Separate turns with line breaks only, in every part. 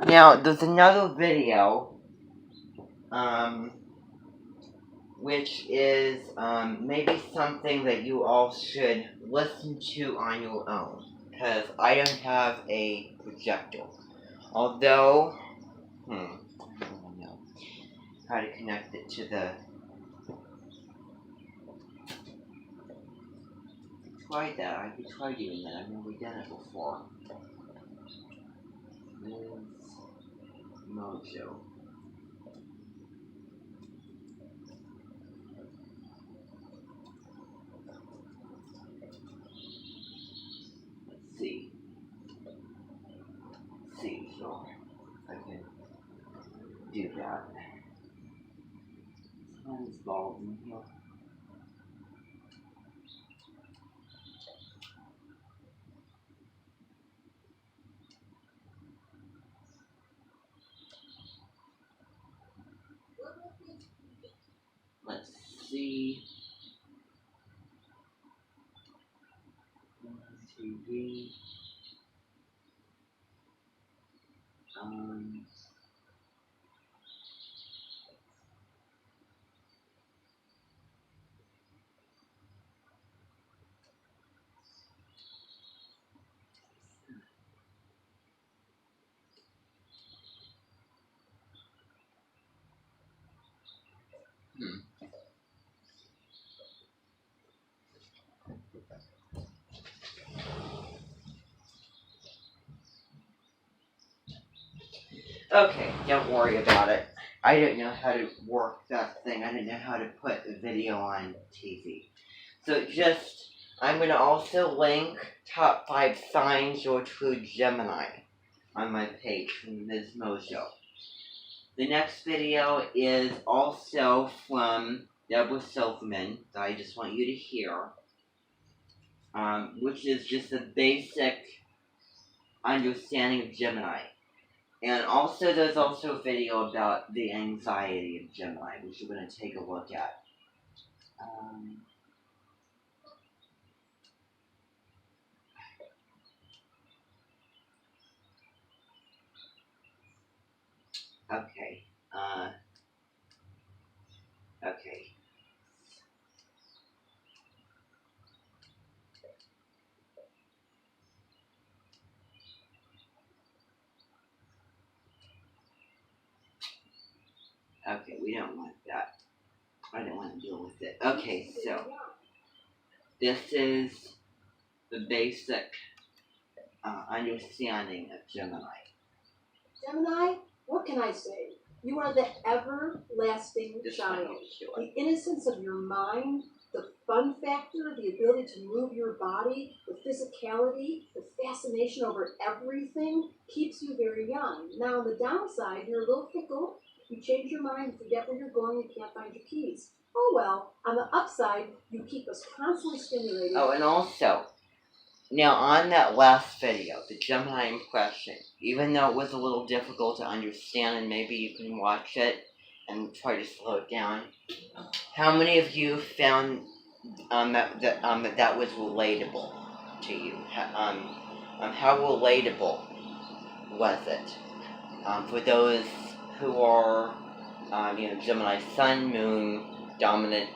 Now, there's another video, which is, maybe something that you all should listen to on your own, because I don't have a projector. Although, I don't know how to connect it to the... Tried that, I could try doing that, I've never done it before. Mojo. Let's see. So I can do that. Sometimes balls in here. Let's see. TV. Um. Okay, don't worry about it. I didn't know how to work that thing. I didn't know how to put the video on TV. So I'm going to also link top 5 signs you're true Gemini on my page from Ms. Mojo. The next video is also from Deborah Silverman that I just want you to hear, which is just a basic understanding of Gemini. And also, there's also a video about the anxiety of Gemini, which we're going to take a look at. Okay. Okay. Okay, we don't want that. I don't want to deal with it. Okay, so this is the basic understanding of Gemini.
Gemini, what can I say? You are the everlasting child. The innocence of your mind, the fun factor, the ability to move your body, the physicality, the fascination over everything keeps you very young. Now, on the downside, you're a little fickle. You change your mind, forget where you're going, you can't find your keys. Oh well. On the upside, you keep us constantly stimulated.
Oh, and also, now on that last video, the Gemini impression, even though it was a little difficult to understand, and maybe you can watch it and try to slow it down, how many of you found that was relatable to you? How relatable was it? For those who are, Gemini Sun, Moon, Dominant,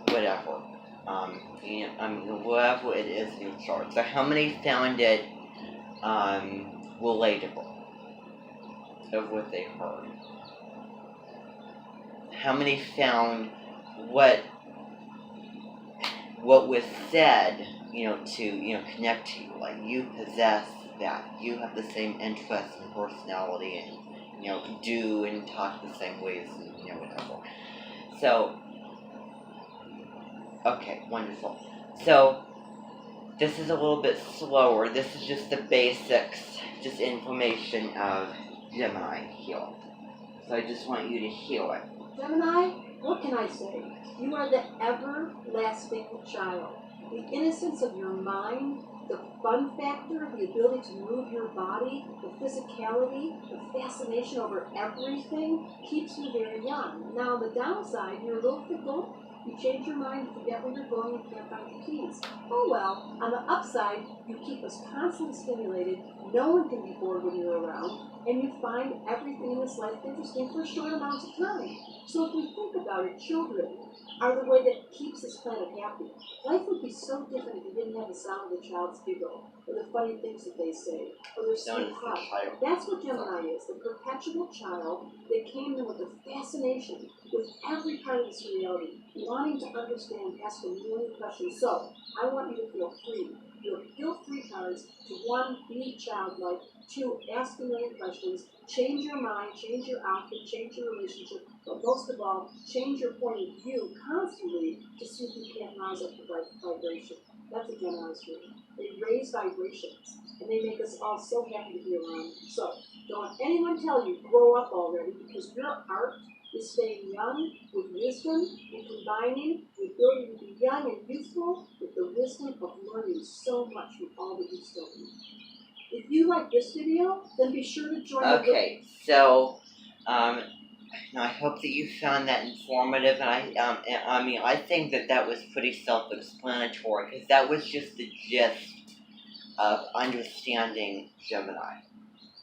whatever. Whatever it is in your chart. So how many found it relatable of what they heard? How many found what was said, to connect to you? Like, you possess that. You have the same interests and personality, and do and talk the same ways, and whatever. So, okay, wonderful. So, this is a little bit slower. This is just the basics, just information of Gemini here. So I just want you to hear it.
Gemini, what can I say? You are the everlasting child. The innocence of your mind, the fun factor, the ability to move your body, the physicality, the fascination over everything keeps you very young. Now, on the downside, you're a little fickle. You change your mind, you forget where you're going, you can't find your keys. Oh well, on the upside, you keep us constantly stimulated, no one can be bored when you're around, and you find everything in this life interesting for short amounts of time. So if we think about it, children are the way that keeps this planet happy. Life would be so different if you didn't have the sound of the child's giggle, or the funny things that they say, or their sweet hug. That's what Gemini is, the perpetual child that came in with a fascination with every part of this reality, wanting to understand, ask a million questions. So, I want you to feel free. You have guilt-free cards to one, be childlike, two, ask a million questions, change your mind, change your outfit, change your relationship, but most of all, change your point of view constantly to see if you can't rise up the vibration. That's a Gemini's dream. They raise vibrations, and they make us all so happy to be around. So, don't let anyone tell you, grow up already, because your art is staying young with wisdom and combining the ability to be young and youthful with the wisdom of learning so much from all that you've studied. If you like this video, then be sure to join the
Okay, so I hope that you found that informative, and I think that was pretty self-explanatory, because that was just the gist of understanding Gemini.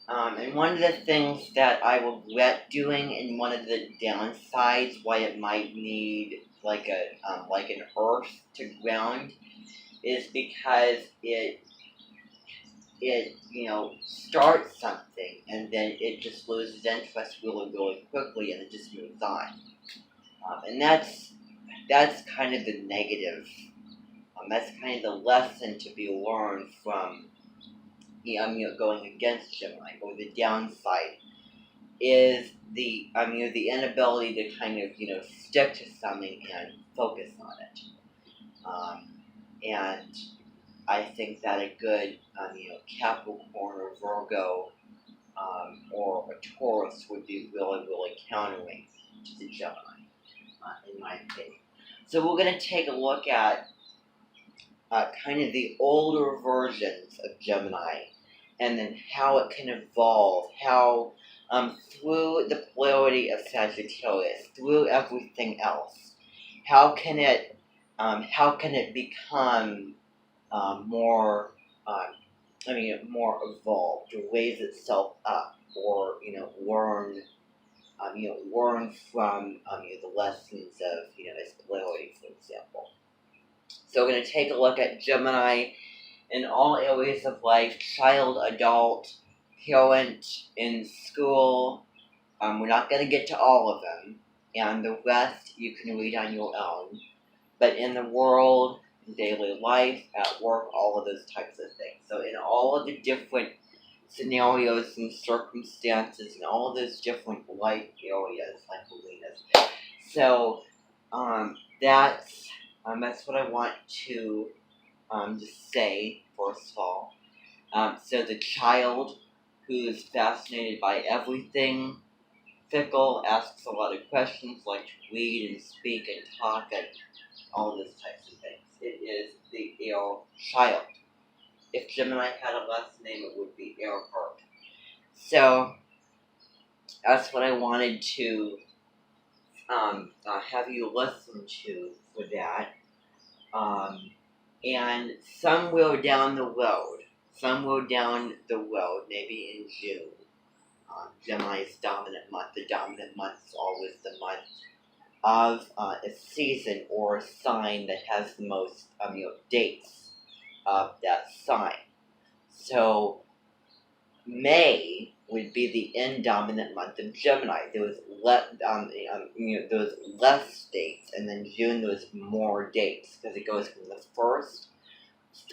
And one of the things that I regret doing, and one of the downsides why it might need like an earth to ground, is because it starts something and then it just loses interest really, really quickly, and it just moves on. And that's kind of the negative. That's kind of the lesson to be learned from going against Gemini. Or the downside is the inability to kind of stick to something and focus on it. And I think that a good Capricorn or Virgo or a Taurus would be really, really countering to the Gemini, in my opinion. So we're going to take a look at kind of the older versions of Gemini, and then how it can evolve, how through the polarity of Sagittarius, through everything else, how can it become more evolved, or raise itself up, or learn from the lessons of its polarity, for example. So we're going to take a look at Gemini in all areas of life: child, adult, parent, in school. We're not going to get to all of them, and the rest you can read on your own. But in the world, in daily life, at work, all of those types of things. So in all of the different scenarios and circumstances, and all of those different life areas, like Alina's. So that's what I want to just say, first of all. So the child who's fascinated by everything, fickle, asks a lot of questions, like to read and speak and talk and all those types of things. It is the air child. If Gemini had a last name, it would be Earhart. So that's what I wanted to have you listen to for that. And somewhere down the road, maybe in June, Gemini's dominant month. The dominant month is always the month of a season or a sign that has the most dates of that sign. So May would be the indominant month of Gemini. There was less dates, and then June there was more dates, because it goes from the 1st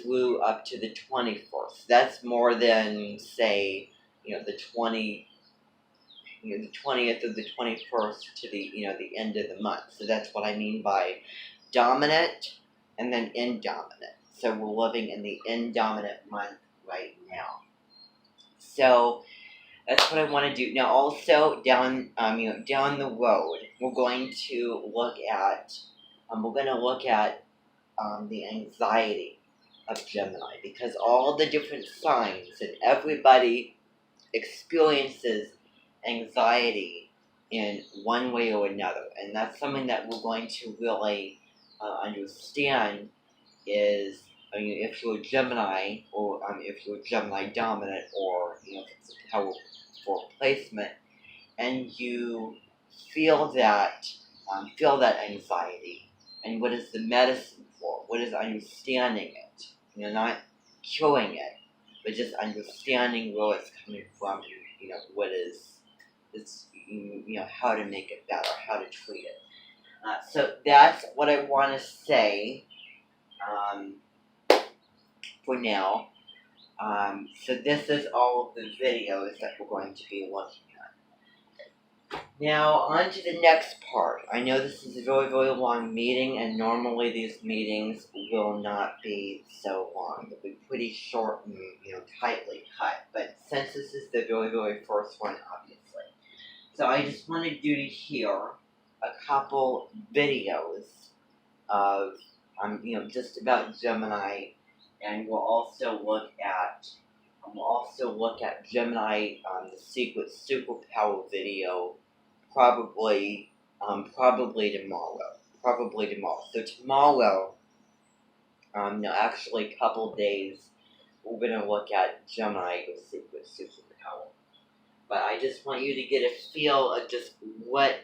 through up to the 21st. That's more than, say, the 20th or the 21st to the end of the month. So that's what I mean by dominant and then indominant. So we're living in the indominant month right now. So that's what I want to do. Now also down the road, we're going to look at the anxiety of Gemini, because all the different signs and everybody experiences anxiety in one way or another, and that's something that we're going to really understand is, I mean, if you're a Gemini, or if you're Gemini dominant, or if it's a powerful placement, and you feel that anxiety, and what is the medicine for? What is understanding it? Not killing it, but just understanding where it's coming from. What is it's how to make it better, how to treat it. So that's what I want to say for now. So this is all of the videos that we're going to be looking at. Now, on to the next part. I know this is a very, very long meeting, and normally these meetings will not be so long. They'll be pretty short and, tightly cut. But since this is the very, very first one, obviously. So I just wanted you to hear a couple videos of, just about Gemini, and we'll also look at Gemini, the secret superpower video, probably tomorrow. So tomorrow, actually a couple days, we're gonna look at Gemini, the secret superpower. But I just want you to get a feel of just what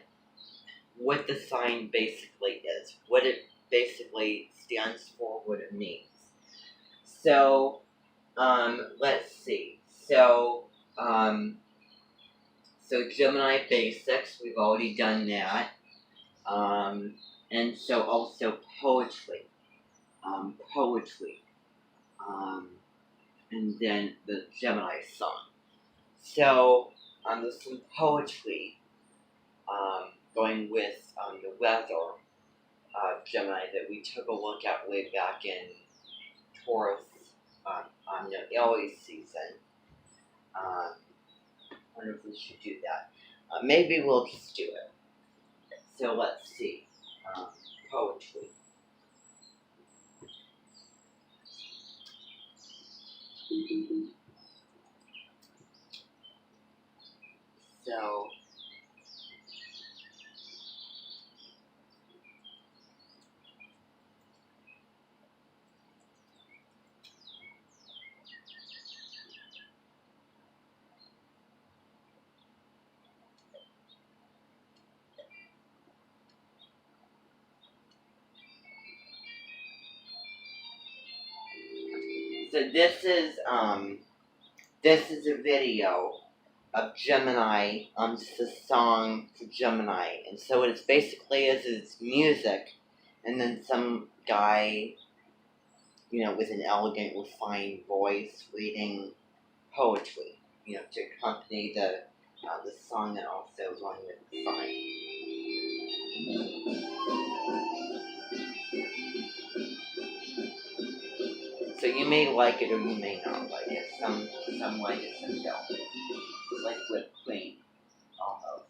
the sign basically is, what it basically stands for, what it means. So, let's see. So Gemini Basics, we've already done that. And so also poetry. And then the Gemini song. So, there's some poetry, going with, the weather, Gemini, that we took a look at way back in Taurus, on the Aries season. I wonder if we should do that. Maybe we'll just do it. So let's see. Poetry. So, this is a video of Gemini, just a song for Gemini, and so what it's basically is music, and then some guy, with an elegant, refined voice reading poetry, to accompany the song that also is on with the sign. So you may like it or you may not like it. Some like it, some don't. It's like whipped cream, almost.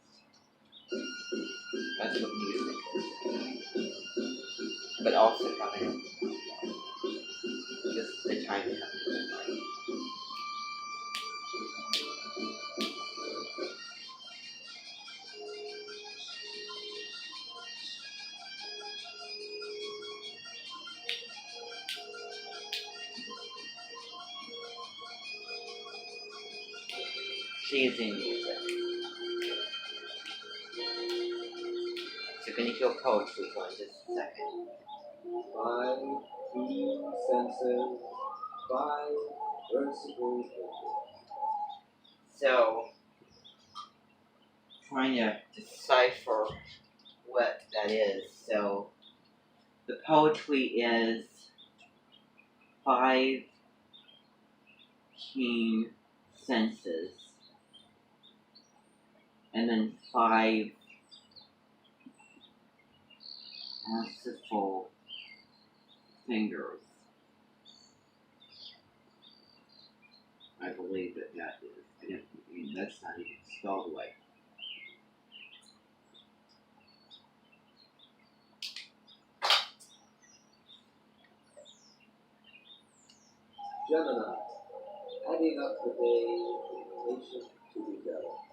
That's what music is. But also coming up with just the time it comes to mind. Cheesy music. So can you hear poetry for just a second?
5 key senses, 5 versatile fingers.
So, trying to decipher what that is. So, the poetry is 5 keen senses, and then 5 merciful fingers. I believe that is. That's not even spelled right.
Gemini, adding up the day, patient to be developed.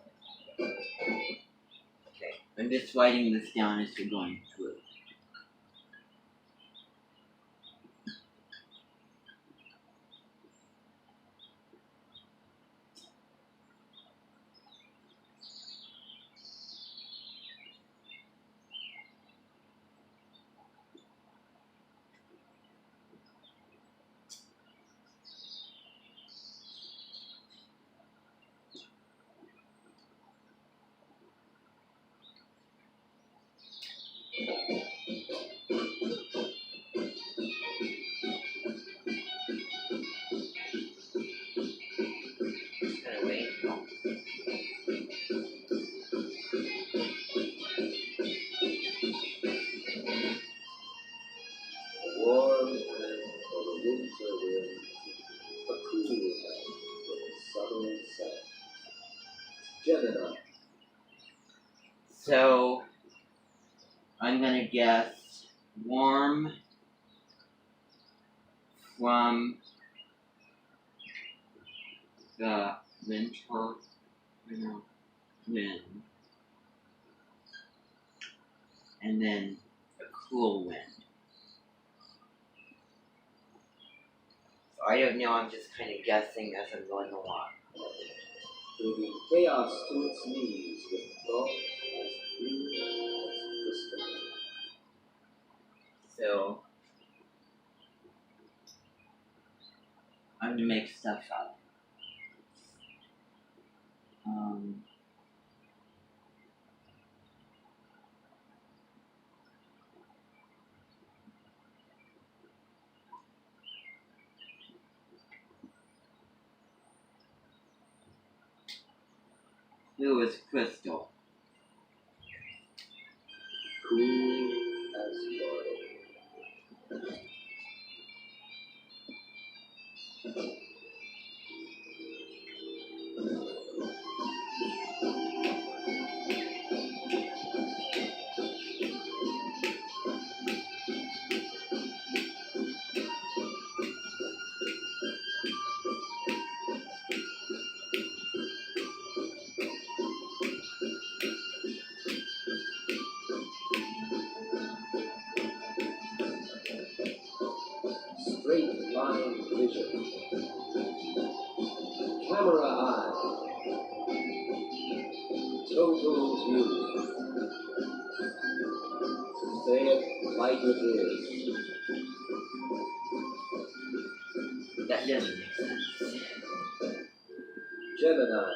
Okay, I'm just writing this down as you're going through.
Gemini.
So I'm gonna guess warm from the winter wind, and then a cool wind. So I don't know, I'm just kind of guessing as I'm going along.
Bringing chaos to its knees with thought as clear as crystal.
So I'm gonna make stuff up. Blue is crystal.
Cool as water. Straight line vision. Camera eye. Total view. Say it like it is.
That doesn't make sense.
Gemini.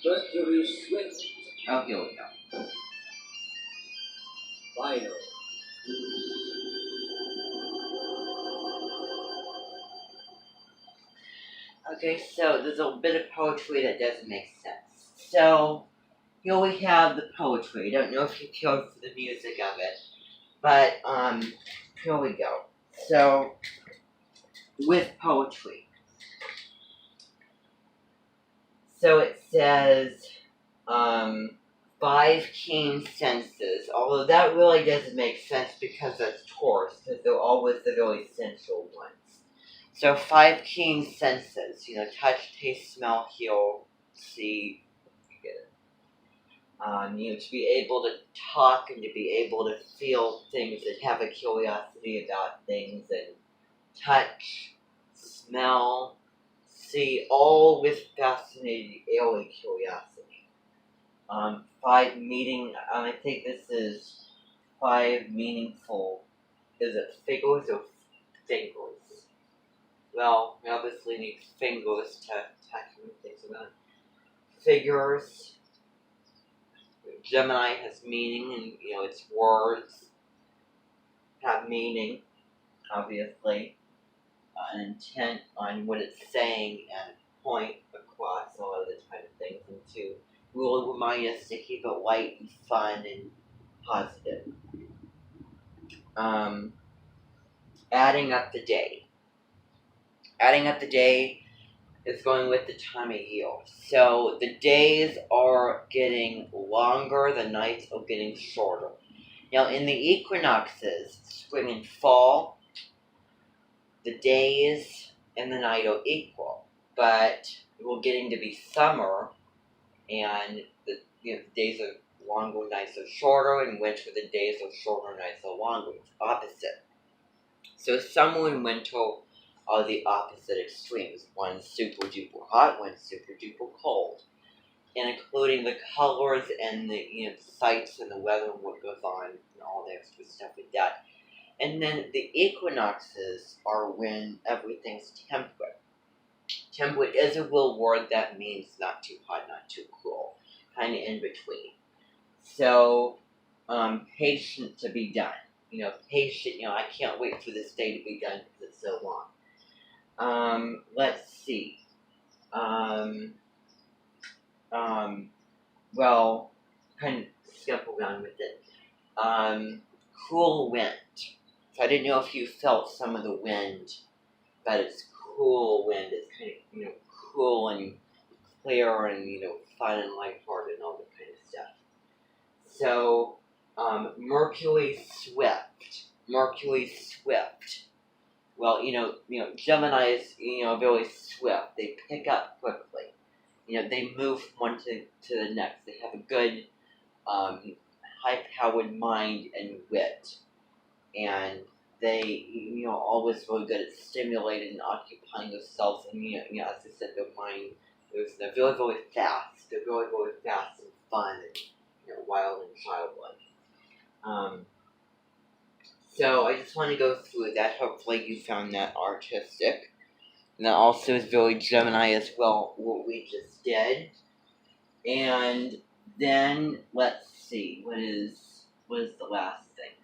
Mercury swift.
Oh, here we go.
Final.
Okay, so there's a bit of poetry that doesn't make sense. So here we have the poetry. I don't know if you cared for the music of it, but here we go. So with poetry. So it says 5 keen senses, although that really doesn't make sense because that's Taurus, because they're always the really sensual ones. So 5 keen senses, touch, taste, smell, hear, see, you get it. To be able to talk and to be able to feel things and have a curiosity about things and touch, smell, see, all with fascinating alien curiosity. 5 meeting, I think this is 5 meaningful, is it figures or fingers? Well, we obviously need fingers to move things around. Figures. Gemini has meaning, and its words have meaning, obviously. An intent on what it's saying and point across all of this kind of things, and to will remind us to keep it light and fun and positive. Adding up the day. Adding up the day is going with the time of year. So the days are getting longer, the nights are getting shorter. Now in the equinoxes, spring and fall, the days and the night are equal. But we're getting to be summer, and the days are longer, nights are shorter, and winter the days are shorter, nights are longer. It's opposite. So summer and winter are the opposite extremes. One's super duper hot, one's super duper cold. And including the colors and the sights and the weather and what goes on and all the extra stuff with that. And then the equinoxes are when everything's temperate. Temperate is a real word that means not too hot, not too cool. Kind of in between. So, patient to be done. Patient, I can't wait for this day to be done because it's so long. Let's see. Well, kind of skip around with it. Cool wind. So I didn't know if you felt some of the wind, but it's cool wind. It's kind of, cool and clear and, fun and lighthearted and all that kind of stuff. So, Mercury Swift. Well, Gemini is, very swift. They pick up quickly. They move from one to the next. They have a good, high-powered mind and wit. And they, always really good at stimulating and occupying themselves. And, as I said, their mind they're very, very fast. They're very, very fast and fun and, wild and childlike. So I just want to go through that. Hopefully you found that artistic. And that also is very Gemini as well, what we just did. And then, let's see, what is the last thing?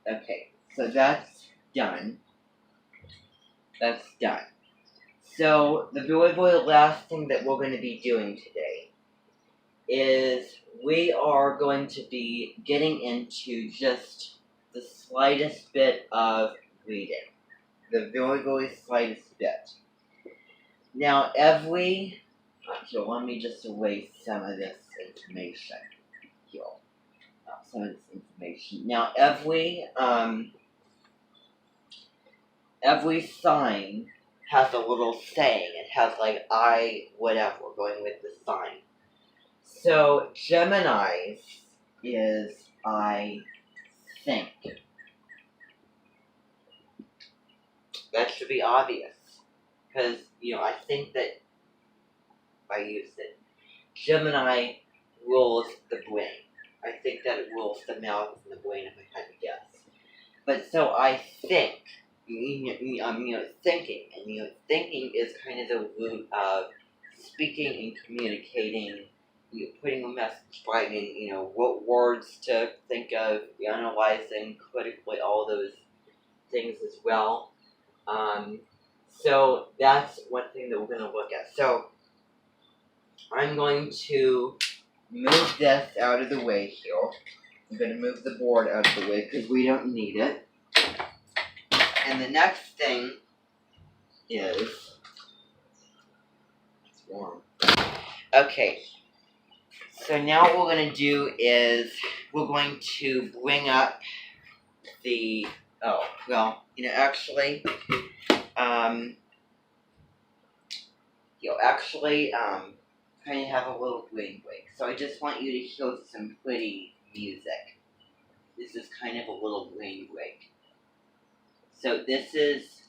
Okay, so that's done. So, the very, very last thing that we're going to be doing today is we are going to be getting into just the slightest bit of reading. The very, very slightest bit. Now, here, let me just erase some of this information. Here. Some of this information. Now, every sign has a little saying. It has like I whatever going with the sign. So Gemini's is I think. That should be obvious. Because, I think that I used it. Gemini rules the brain. I think that it rules the mouth and the brain if I had to guess. But so I think. Thinking, and thinking is kind of the root of speaking and communicating, putting a message, finding, what words to think of, analyzing critically, all those things as well. So that's one thing that we're going to look at. So I'm going to move this out of the way here. I'm going to move the board out of the way because we don't need it. And the next thing is, it's warm. Okay, so now what we're going to do is, we're going to bring up the, kind of have a little brain break. So I just want you to hear some pretty music. This is kind of a little brain break. So this is,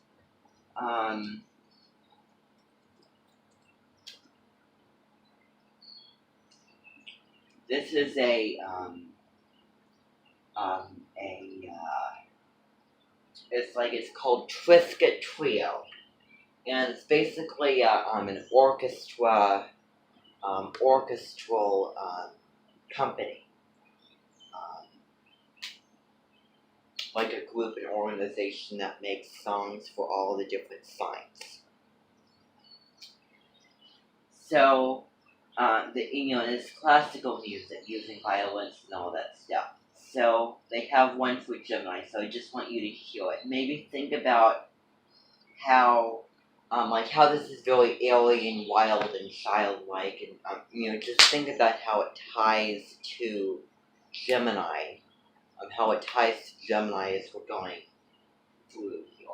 it's called Trisket Trio. And it's basically an orchestral company. Like a group, an organization that makes songs for all the different signs. So, it's classical music using violins and all that stuff. So, they have one for Gemini, so I just want you to hear it. Maybe think about how this is very alien, wild, and childlike, and, just think about how it ties to Gemini. How it ties to Gemini as we're going through here.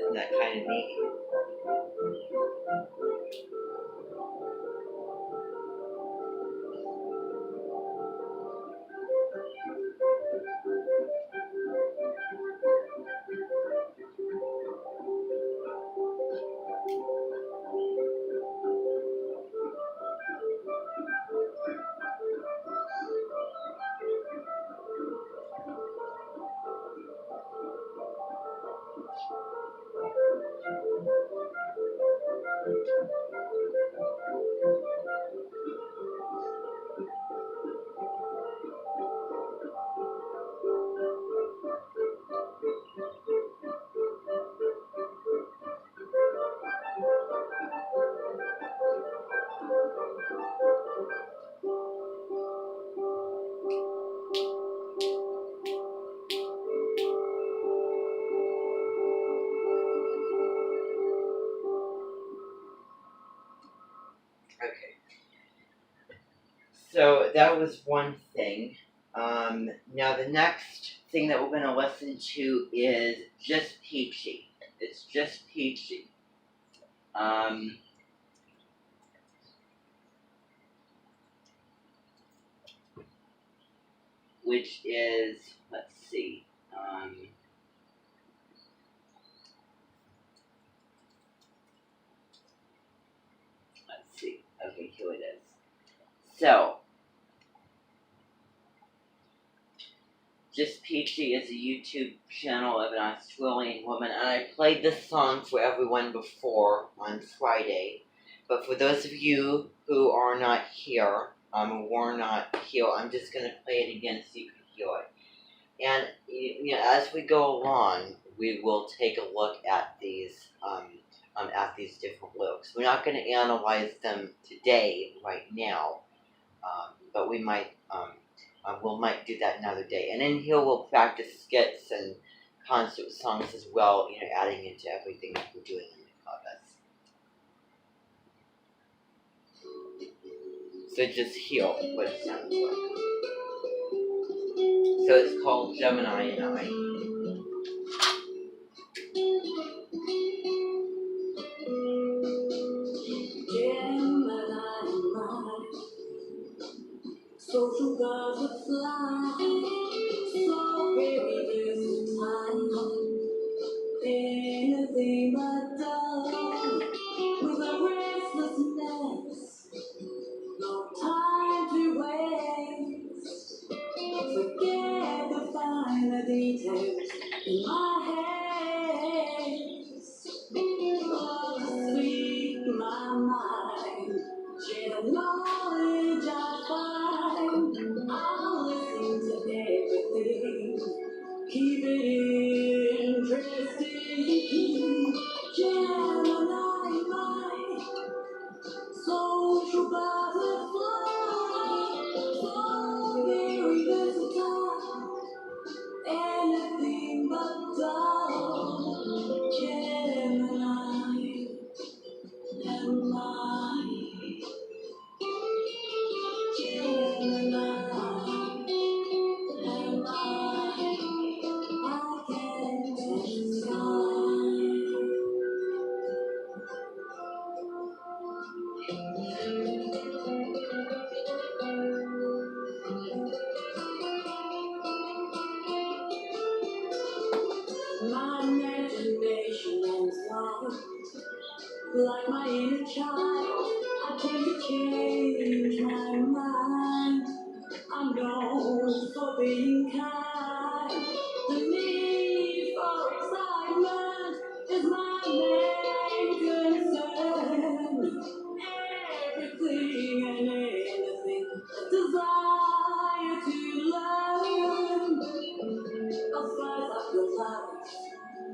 Isn't that kind of neat? Okay. So that was one thing. Now the next thing that we're going to listen to is Just Peachy. It's Just Peachy. Which is, let's see. Let's see. Okay, here it is. So, Just Peachy is a YouTube channel of an Australian woman, and I played this song for everyone before on Friday. But for those of you who are not here, were not here, I'm just going to play it again so you can hear it. And as we go along, we will take a look at these different lyrics. We're not going to analyze them today, right now, but we might do that another day. And in here we'll practice skits and concert songs as well, adding into everything that we're doing in the class. So just hear what it sounds like. So it's called Gemini and I.
Social butterfly, so very versatile, anything but dull, with a restlessness, no time to waste. Forget the finer details in my head. Oh, sweet my mind, share the knowledge I find. I'll listen to everything, keep it interesting. Gemini, my social butterfly, so very versatile, anything but dull. Gemini, am I? Gemini, am I? I can testify. My imagination is wild, like my inner child. I tend to change my mind. I'm known for being kind. The need for excitement is my main concern. Everything and anything, a desire to learn. I'll spice up your life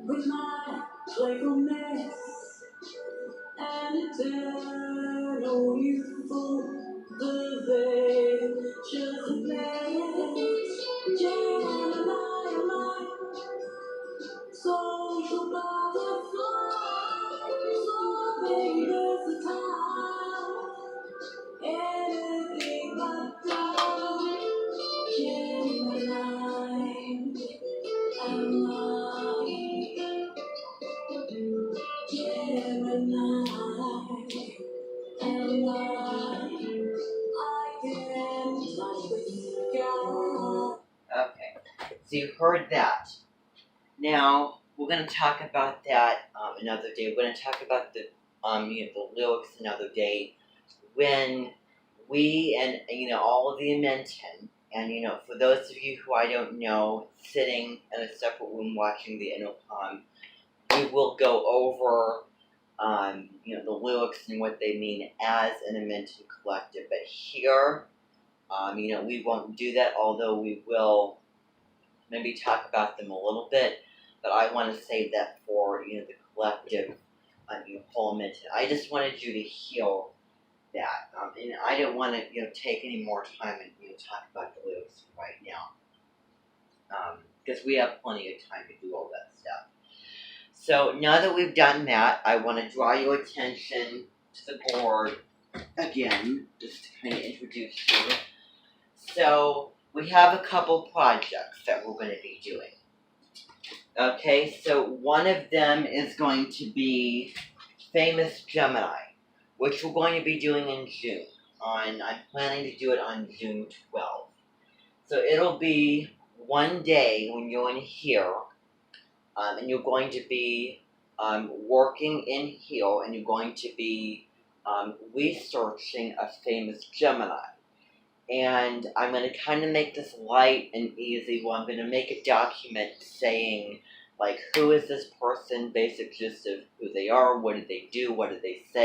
with my playfulness and eternal youthful devaciousness. Gemini, my social butterfly, so very versatile, anything but dull. Gemini, am I?
you heard that. Now, we're going to talk about that another day. We're going to talk about the the lyrics another day when we and all of the Amenton, and for those of you who I don't know, sitting in a separate room watching the intercom, we will go over the lyrics and what they mean as an Amenton collective. But here, we won't do that, although we will maybe talk about them a little bit. But I want to save that for the collective whole Amenton. I just wanted you to hear that, and I didn't want to take any more time and talk about the lyrics right now, because we have plenty of time to do all that stuff. So now that we've done that, I want to draw your attention to the board again, just to kind of introduce you. So we have a couple projects that we're going to be doing. Okay, so one of them is going to be Famous Gemini, which we're going to be doing in June. I'm planning to do it on June 12th. So it'll be one day when you're in here, and you're going to be working in here, and you're going to be researching a famous Gemini. And I'm going to kind of make this light and easy. Well, I'm going to make a document saying, like, who is this person, basic gist of who they are, what did they do, what did they say.